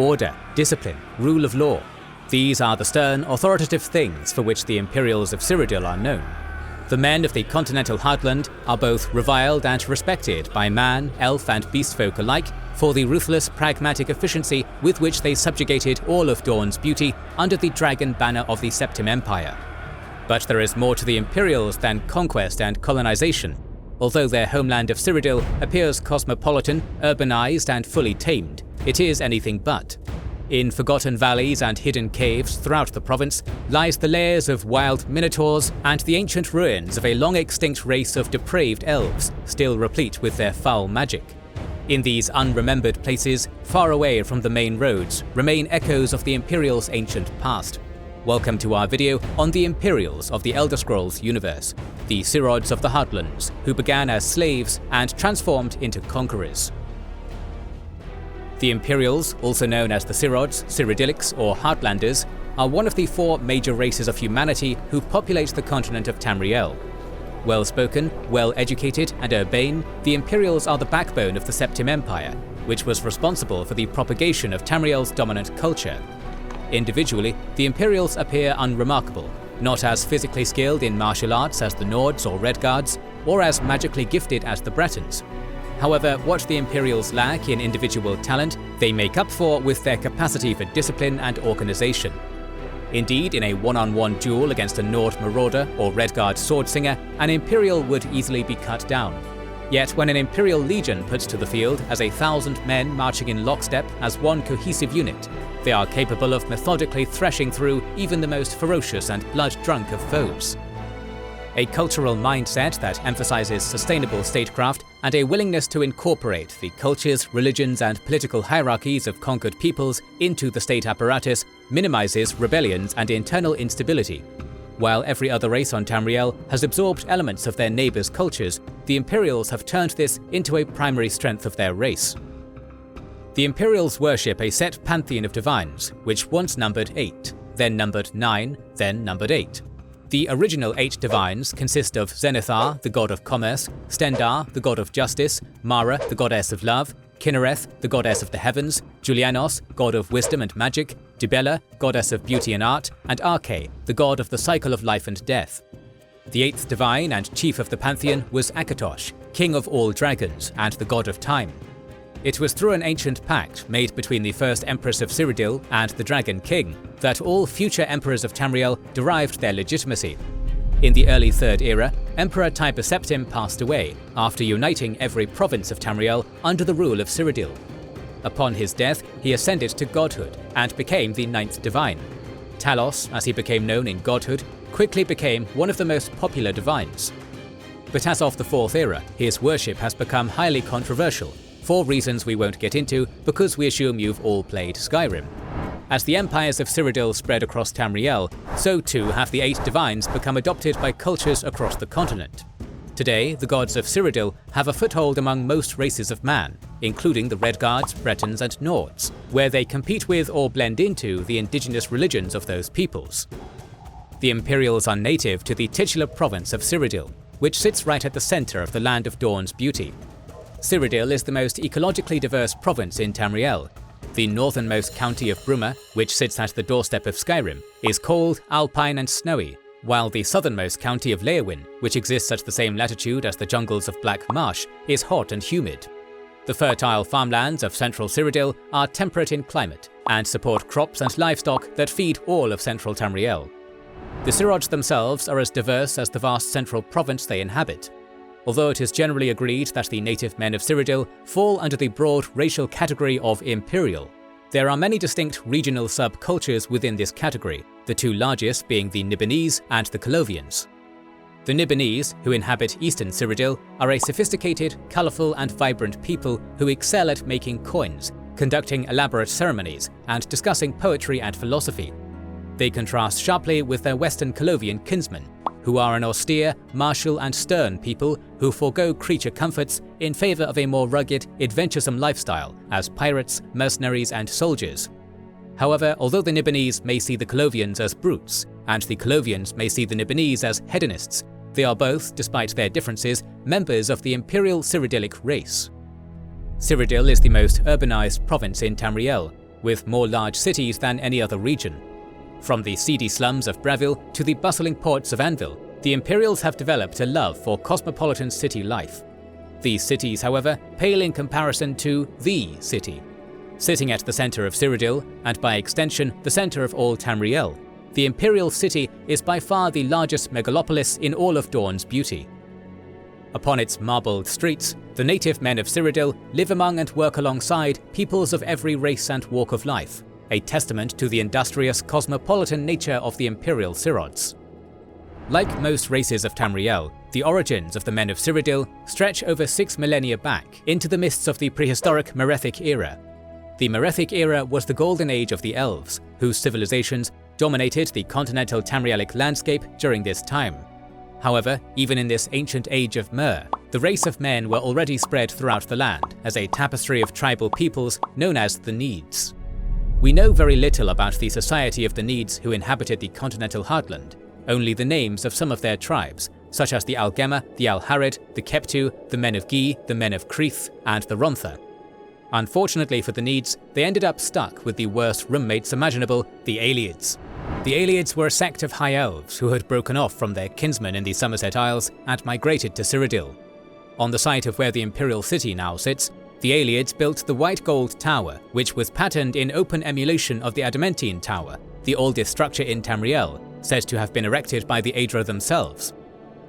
order, discipline, rule of law. These are the stern, authoritative things for which the Imperials of Cyrodiil are known. The men of the continental heartland are both reviled and respected by man, elf and beastfolk alike for the ruthless, pragmatic efficiency with which they subjugated all of Dawn's beauty under the dragon banner of the Septim Empire. But there is more to the Imperials than conquest and colonization. Although their homeland of Cyrodiil appears cosmopolitan, urbanized and fully tamed, it is anything but. In forgotten valleys and hidden caves throughout the province lies the lairs of wild minotaurs and the ancient ruins of a long-extinct race of depraved elves, still replete with their foul magic. In these unremembered places, far away from the main roads, remain echoes of the Imperials' ancient past. Welcome to our video on the Imperials of the Elder Scrolls universe, the Cyrods of the Heartlands, who began as slaves and transformed into conquerors. The Imperials, also known as the Cyrods, Cyrodiilics or Heartlanders, are one of the 4 major races of humanity who populate the continent of Tamriel. Well-spoken, well-educated and urbane, the Imperials are the backbone of the Septim Empire, which was responsible for the propagation of Tamriel's dominant culture. Individually, the Imperials appear unremarkable, not as physically skilled in martial arts as the Nords or Redguards, or as magically gifted as the Bretons. However, what the Imperials lack in individual talent, they make up for with their capacity for discipline and organization. Indeed, in a one-on-one duel against a Nord Marauder or Redguard Swordslinger, an Imperial would easily be cut down. Yet when an Imperial legion puts to the field as 1,000 men marching in lockstep as one cohesive unit, they are capable of methodically threshing through even the most ferocious and blood-drunk of foes. A cultural mindset that emphasizes sustainable statecraft and a willingness to incorporate the cultures, religions and political hierarchies of conquered peoples into the state apparatus minimizes rebellions and internal instability. While every other race on Tamriel has absorbed elements of their neighbors' cultures, the Imperials have turned this into a primary strength of their race. The Imperials worship a set pantheon of divines, which once numbered 8, then numbered 9, then numbered 8. The original 8 divines consist of Zenithar, the god of commerce, Stendar, the god of justice, Mara, the goddess of love, Kinnereth, the goddess of the heavens, Julianos, god of wisdom and magic, Dibella, goddess of beauty and art, and Arche, the god of the cycle of life and death. The 8th divine and chief of the pantheon was Akatosh, king of all dragons and the god of time. It was through an ancient pact made between the first Empress of Cyrodiil and the Dragon King that all future emperors of Tamriel derived their legitimacy. In the early Third Era, Emperor Tiber Septim passed away after uniting every province of Tamriel under the rule of Cyrodiil. Upon his death, he ascended to godhood and became the 9th divine. Talos, as he became known in godhood, quickly became one of the most popular divines. But as of the 4th Era, his worship has become highly controversial, for reasons we won't get into because we assume you've all played Skyrim. As the empires of Cyrodiil spread across Tamriel, so too have the 8 divines become adopted by cultures across the continent. Today, the gods of Cyrodiil have a foothold among most races of man, including the Redguards, Bretons and Nords, where they compete with or blend into the indigenous religions of those peoples. The Imperials are native to the titular province of Cyrodiil, which sits right at the center of the Land of Dawn's beauty. Cyrodiil is the most ecologically diverse province in Tamriel. The northernmost county of Bruma, which sits at the doorstep of Skyrim, is cold, alpine and snowy, while the southernmost county of Leowyn, which exists at the same latitude as the jungles of Black Marsh, is hot and humid. The fertile farmlands of central Cyrodiil are temperate in climate and support crops and livestock that feed all of central Tamriel. The Cyrods themselves are as diverse as the vast central province they inhabit. Although it is generally agreed that the native men of Cyrodiil fall under the broad racial category of Imperial, there are many distinct regional subcultures within this category, the 2 largest being the Nibonese and the Colovians. The Nibonese, who inhabit eastern Cyrodiil, are a sophisticated, colourful and vibrant people who excel at making coins, conducting elaborate ceremonies, and discussing poetry and philosophy. They contrast sharply with their western Colovian kinsmen, who are an austere, martial and stern people who forego creature comforts in favour of a more rugged, adventuresome lifestyle as pirates, mercenaries and soldiers. However, although the Nibonese may see the Colovians as brutes, and the Colovians may see the Nibonese as hedonists, they are both, despite their differences, members of the Imperial Cyrodiilic race. Cyrodiil is the most urbanized province in Tamriel. with more large cities than any other region. From the seedy slums of Breville to the bustling ports of Anvil, the Imperials have developed a love for cosmopolitan city life. These cities, however, pale in comparison to the city. Sitting at the center of Cyrodiil, and by extension the center of all Tamriel, the Imperial city is by far the largest megalopolis in all of Dawn's beauty. Upon its marbled streets, the native men of Cyrodiil live among and work alongside peoples of every race and walk of life, a testament to the industrious, cosmopolitan nature of the Imperial Cyrods. Like most races of Tamriel, the origins of the men of Cyrodiil stretch over 6 millennia back into the mists of the prehistoric Merethic era. The Merethic era was the golden age of the elves, whose civilizations dominated the continental Tamrielic landscape during this time. However, even in this ancient age of Mer, the race of men were already spread throughout the land as a tapestry of tribal peoples known as the Needs. We know very little about the society of the Needs who inhabited the continental heartland, only the names of some of their tribes, such as the Algema, the Alharid, the Keptu, the Men of Gi, the Men of Creeth, and the Rontha. Unfortunately for the Needs, they ended up stuck with the worst roommates imaginable, the Aelids. The Aelids were a sect of high elves who had broken off from their kinsmen in the Somerset Isles and migrated to Cyrodiil. On the site of where the Imperial city now sits, the Aelids built the White Gold Tower, which was patterned in open emulation of the Adamantine Tower, the oldest structure in Tamriel, said to have been erected by the Aedra themselves.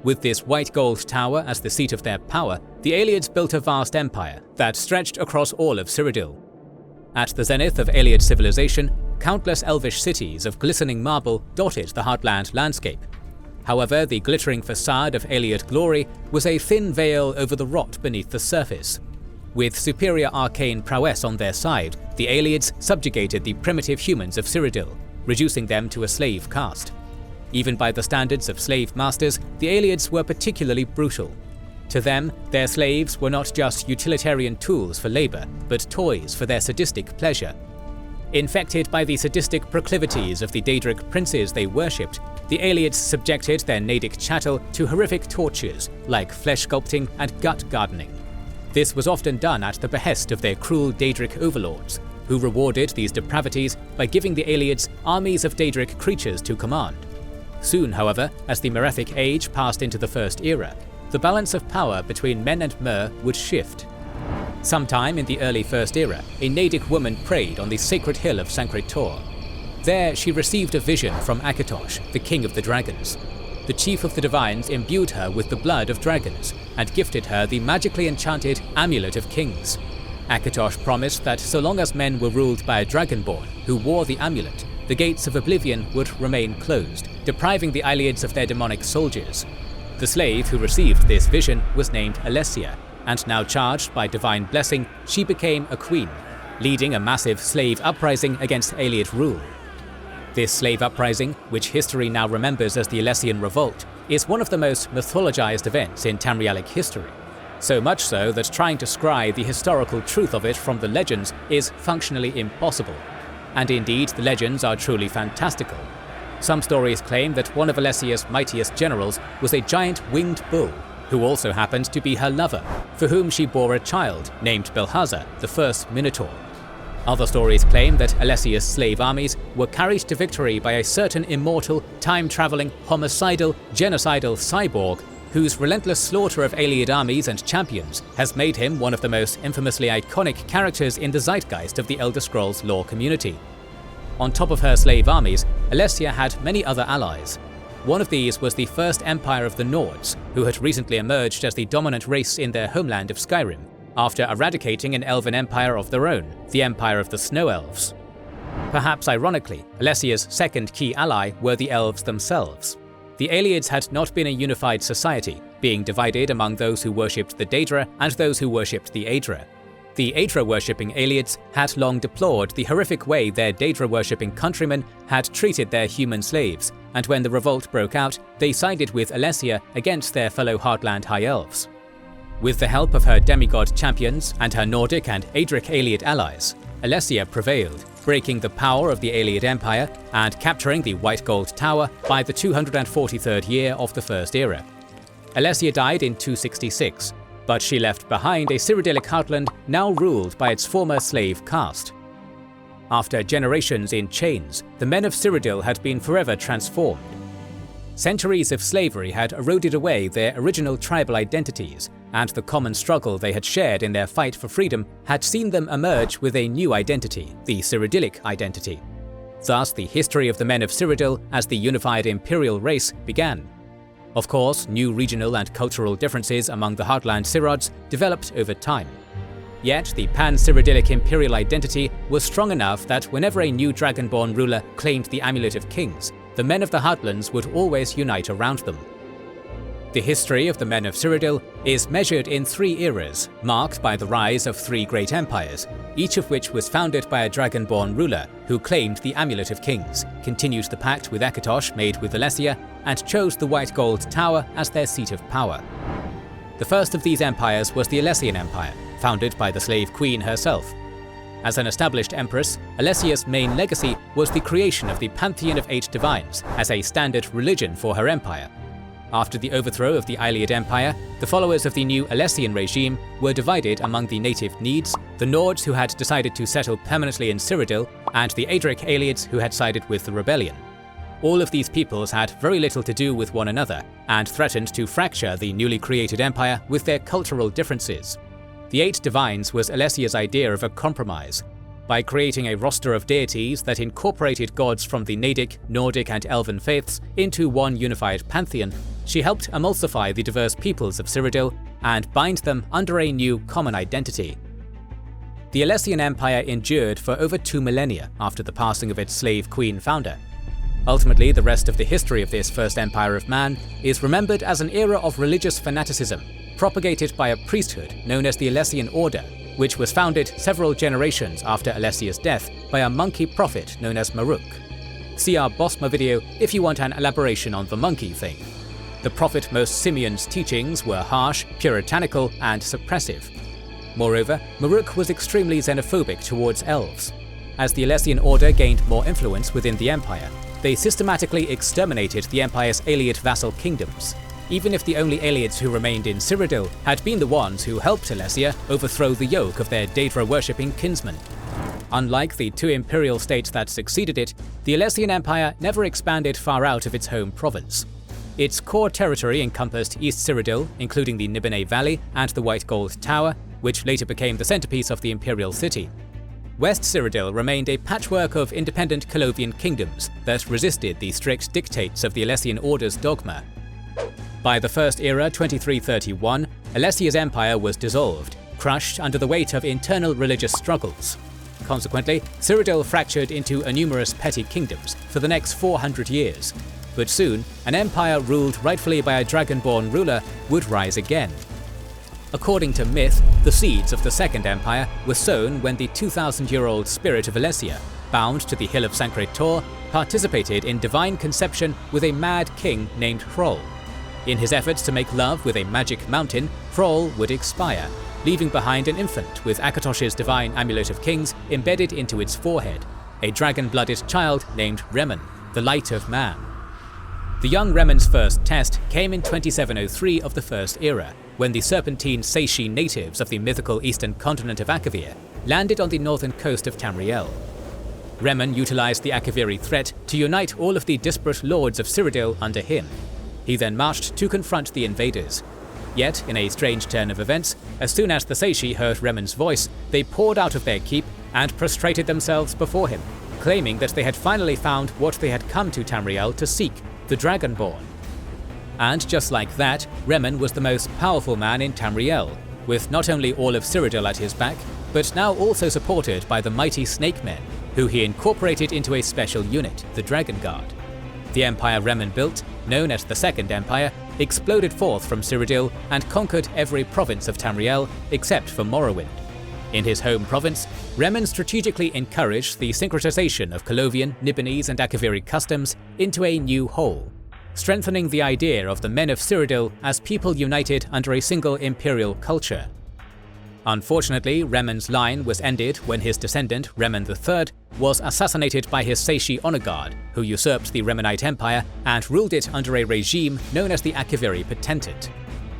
With this white gold tower as the seat of their power, the Aelids built a vast empire that stretched across all of Cyrodiil. At the zenith of Aeliad civilization, countless elvish cities of glistening marble dotted the heartland landscape. However, the glittering facade of Aeliad glory was a thin veil over the rot beneath the surface. With superior arcane prowess on their side, the Aelids subjugated the primitive humans of Cyrodiil, reducing them to a slave caste. Even by the standards of slave masters, the Aelids were particularly brutal. To them, their slaves were not just utilitarian tools for labor, but toys for their sadistic pleasure. Infected by the sadistic proclivities of the Daedric princes they worshipped, the Aelids subjected their Nadic chattel to horrific tortures like flesh sculpting and gut gardening. This was often done at the behest of their cruel Daedric overlords, who rewarded these depravities by giving the Aelids armies of Daedric creatures to command. Soon, however, as the Merethic age passed into the First Era, the balance of power between men and Mer would shift. Sometime in the early First Era, a Nadic woman prayed on the sacred hill of Sancre Tor. There she received a vision from Akatosh, the king of the dragons. The chief of the divines imbued her with the blood of dragons and gifted her the magically enchanted Amulet of Kings. Akatosh promised that so long as men were ruled by a dragonborn who wore the amulet, the gates of oblivion would remain closed, depriving the Aelids of their demonic soldiers. The slave who received this vision was named Alessia, and now charged by divine blessing, she became a queen, leading a massive slave uprising against Aeliad rule. This slave uprising, which history now remembers as the Alessian revolt, is one of the most mythologized events in Tamrielic history. So much so that trying to scry the historical truth of it from the legends is functionally impossible. And indeed, the legends are truly fantastical. Some stories claim that one of Alessia's mightiest generals was a giant winged bull, who also happened to be her lover, for whom she bore a child named Belhazar, the first Minotaur. Other stories claim that Alessia's slave armies were carried to victory by a certain immortal, time-traveling, homicidal, genocidal cyborg whose relentless slaughter of Aeliad armies and champions has made him one of the most infamously iconic characters in the zeitgeist of the Elder Scrolls lore community. On top of her slave armies, Alessia had many other allies. One of these was the First Empire of the Nords, who had recently emerged as the dominant race in their homeland of Skyrim, after eradicating an elven empire of their own, the Empire of the Snow Elves. Perhaps ironically, Alessia's second key ally were the elves themselves. The Aelids had not been a unified society, being divided among those who worshipped the Daedra and those who worshipped the Aedra. The Aedra-worshipping Aelids had long deplored the horrific way their Daedra-worshipping countrymen had treated their human slaves, and when the revolt broke out, they sided with Alessia against their fellow Heartland High Elves. With the help of her demigod champions and her Nordic and Aedric Aeliad allies, Alessia prevailed, breaking the power of the Aeliad Empire and capturing the White Gold Tower by the 243rd year of the First Era. Alessia died in 266, but she left behind a Cyrodiilic heartland now ruled by its former slave caste. After generations in chains, the men of Cyrodiil had been forever transformed. Centuries of slavery had eroded away their original tribal identities, and the common struggle they had shared in their fight for freedom had seen them emerge with a new identity, the Cyrodiilic identity. Thus, the history of the men of Cyrodiil as the unified imperial race began. Of course, new regional and cultural differences among the Heartland Cyrods developed over time. Yet, the pan-Cyrodiilic imperial identity was strong enough that whenever a new Dragonborn ruler claimed the Amulet of Kings, the men of the Heartlands would always unite around them. The history of the men of Cyrodiil is measured in 3 eras, marked by the rise of 3 great empires, each of which was founded by a Dragonborn ruler who claimed the Amulet of Kings, continued the pact with Akatosh made with Alessia, and chose the White Gold Tower as their seat of power. The first of these empires was the Alessian Empire, founded by the slave queen herself. As an established empress, Alessia's main legacy was the creation of the Pantheon of 8 Divines as a standard religion for her empire. After the overthrow of the Iliad Empire, the followers of the new Alessian regime were divided among the native Needs, the Nords who had decided to settle permanently in Cyrodiil, and the Adric Aelids who had sided with the rebellion. All of these peoples had very little to do with one another, and threatened to fracture the newly created empire with their cultural differences. The 8 Divines was Alessia's idea of a compromise. By creating a roster of deities that incorporated gods from the Nadic, Nordic and Elven faiths into one unified pantheon, she helped emulsify the diverse peoples of Cyrodiil and bind them under a new common identity. The Alessian Empire endured for over 2 millennia after the passing of its slave queen founder. Ultimately, the rest of the history of this first empire of man is remembered as an era of religious fanaticism, propagated by a priesthood known as the Alessian Order, which was founded several generations after Alessia's death by a monkey prophet known as Maruk. See our Bosma video if you want an elaboration on the monkey thing. The prophet Most Simeon's teachings were harsh, puritanical, and suppressive. Moreover, Maruk was extremely xenophobic towards elves. As the Alessian Order gained more influence within the empire, they systematically exterminated the empire's Aeliad vassal kingdoms, even if the only Aelids who remained in Cyrodiil had been the ones who helped Alessia overthrow the yoke of their Daedra-worshipping kinsmen. Unlike the 2 imperial states that succeeded it, the Alessian Empire never expanded far out of its home province. Its core territory encompassed East Cyrodiil, including the Nibene Valley and the White Gold Tower, which later became the centerpiece of the imperial city. West Cyrodiil remained a patchwork of independent Colovian kingdoms that resisted the strict dictates of the Alessian Order's dogma. By the First Era 2331, Alessia's empire was dissolved, crushed under the weight of internal religious struggles. Consequently, Cyrodiil fractured into numerous petty kingdoms for the next 400 years. But soon, an empire ruled rightfully by a Dragonborn ruler would rise again. According to myth, the seeds of the Second Empire were sown when the 2,000-year-old spirit of Alessia, bound to the hill of Sancre Tor, participated in divine conception with a mad king named Hrol. In his efforts to make love with a magic mountain, Hrol would expire, leaving behind an infant with Akatosh's divine Amulet of Kings embedded into its forehead, a dragon-blooded child named Reman, the Light of Man. The young Reman's first test came in 2703 of the First Era, when the Serpentine Seishi natives of the mythical eastern continent of Akavir landed on the northern coast of Tamriel. Reman utilized the Akaviri threat to unite all of the disparate lords of Cyrodiil under him. He then marched to confront the invaders. Yet, in a strange turn of events, as soon as the Seishi heard Reman's voice, they poured out of their keep and prostrated themselves before him, claiming that they had finally found what they had come to Tamriel to seek, the Dragonborn. And just like that, Reman was the most powerful man in Tamriel, with not only all of Cyrodiil at his back, but now also supported by the mighty Snake Men, who he incorporated into a special unit, the Dragon Guard. The empire Reman built, known as the Second Empire, exploded forth from Cyrodiil and conquered every province of Tamriel except for Morrowind. In his home province, Reman strategically encouraged the syncretization of Colovian, Nibbenese and Akaviri customs into a new whole, strengthening the idea of the men of Cyrodiil as people united under a single imperial culture. Unfortunately, Reman's line was ended when his descendant, Reman III, was assassinated by his Seishi honor guard, who usurped the Remanite Empire and ruled it under a regime known as the Akaviri Potentate.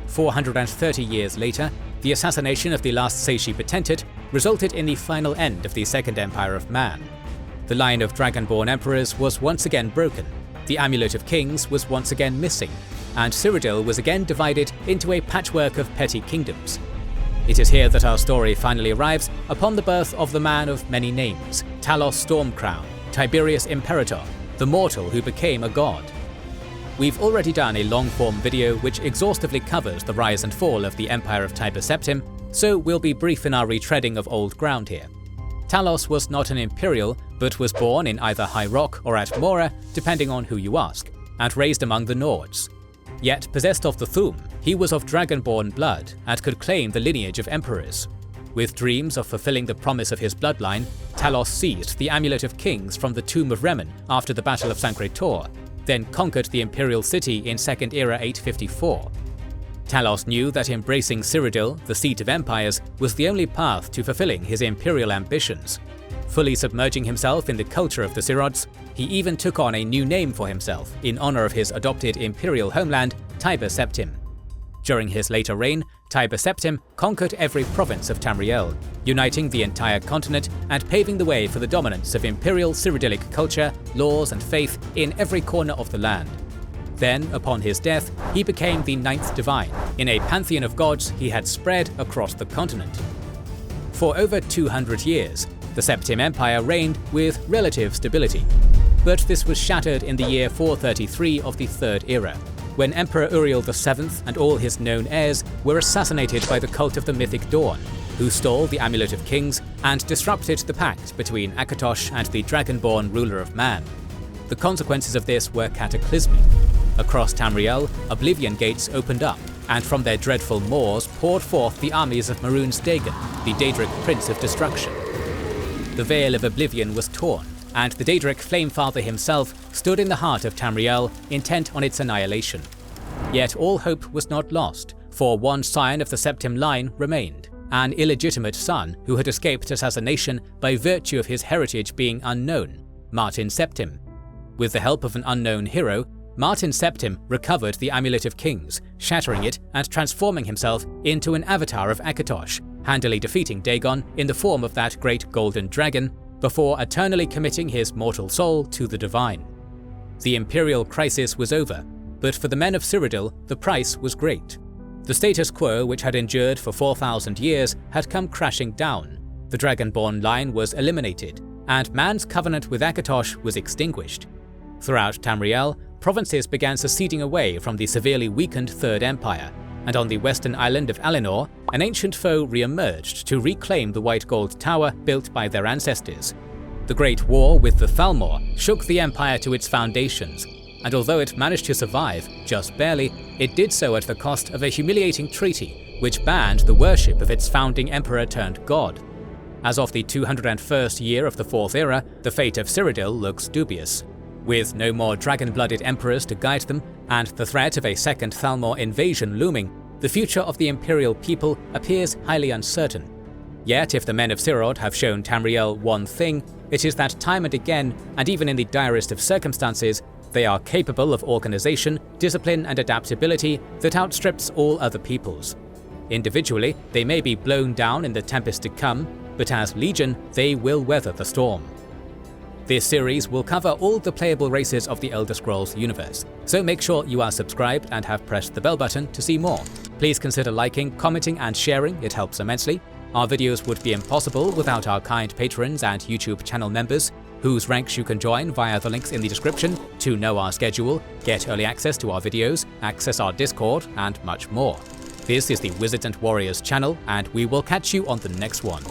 430 years later, the assassination of the last Seishi Potentate resulted in the final end of the Second Empire of Man, The line of Dragonborn emperors was once again broken, the Amulet of Kings was once again missing, and Cyrodiil was again divided into a patchwork of petty kingdoms. It is here that our story finally arrives upon the birth of the man of many names, Talos Stormcrown, Tiberius Imperator, the mortal who became a god. We've already done a long-form video which exhaustively covers the rise and fall of the Empire of Tiber Septim, so we'll be brief in our retreading of old ground here. Talos was not an Imperial, but was born in either High Rock or at Mora, depending on who you ask, and raised among the Nords. Yet, possessed of the Thu'um, he was of Dragonborn blood and could claim the lineage of emperors. With dreams of fulfilling the promise of his bloodline, Talos seized the Amulet of Kings from the tomb of Reman after the Battle of Sancre Tor, then conquered the Imperial city in Second Era 854. Talos knew that embracing Cyrodiil, the seat of empires, was the only path to fulfilling his imperial ambitions. Fully submerging himself in the culture of the Cyrods, he even took on a new name for himself in honor of his adopted imperial homeland, Tiber Septim. During his later reign, Tiber Septim conquered every province of Tamriel, uniting the entire continent and paving the way for the dominance of imperial Cyrodiilic culture, laws and faith in every corner of the land. Then, upon his death, he became the ninth divine, in a pantheon of gods he had spread across the continent. For over 200 years, the Septim Empire reigned with relative stability. But this was shattered in the year 433 of the Third Era, when Emperor Uriel VII and all his known heirs were assassinated by the cult of the mythic Dawn, who stole the Amulet of Kings and disrupted the pact between Akatosh and the Dragonborn ruler of Man. The consequences of this were cataclysmic. Across Tamriel, Oblivion Gates opened up, and from their dreadful maws poured forth the armies of Mehrunes Dagon, the Daedric Prince of Destruction. The Veil of Oblivion was torn, and the Daedric Flamefather himself stood in the heart of Tamriel, intent on its annihilation. Yet all hope was not lost, for one scion of the Septim line remained, an illegitimate son who had escaped assassination by virtue of his heritage being unknown, Martin Septim. With the help of an unknown hero, Martin Septim recovered the Amulet of Kings, shattering it and transforming himself into an avatar of Akatosh, handily defeating Dagon in the form of that great golden dragon, before eternally committing his mortal soul to the divine. The imperial crisis was over, but for the men of Cyrodiil, the price was great. The status quo, which had endured for 4,000 years, had come crashing down. The Dragonborn line was eliminated, and man's covenant with Akatosh was extinguished. Throughout Tamriel, provinces began seceding away from the severely weakened Third Empire, and on the western island of Alinor, an ancient foe re-emerged to reclaim the white gold tower built by their ancestors. The Great War with the Thalmor shook the empire to its foundations, and although it managed to survive, just barely, it did so at the cost of a humiliating treaty which banned the worship of its founding emperor-turned-god. As of the 201st year of the Fourth Era, the fate of Cyrodiil looks dubious. With no more dragon-blooded emperors to guide them, and the threat of a second Thalmor invasion looming, the future of the imperial people appears highly uncertain. Yet if the men of Cyrod have shown Tamriel one thing, it is that time and again, and even in the direst of circumstances, they are capable of organization, discipline and adaptability that outstrips all other peoples. Individually, they may be blown down in the tempest to come, but as Legion, they will weather the storm. This series will cover all the playable races of the Elder Scrolls universe, so make sure you are subscribed and have pressed the bell button to see more. Please consider liking, commenting and sharing, it helps immensely. Our videos would be impossible without our kind patrons and YouTube channel members, whose ranks you can join via the links in the description to know our schedule, get early access to our videos, access our Discord, and much more. This is the Wizards and Warriors channel, and we will catch you on the next one.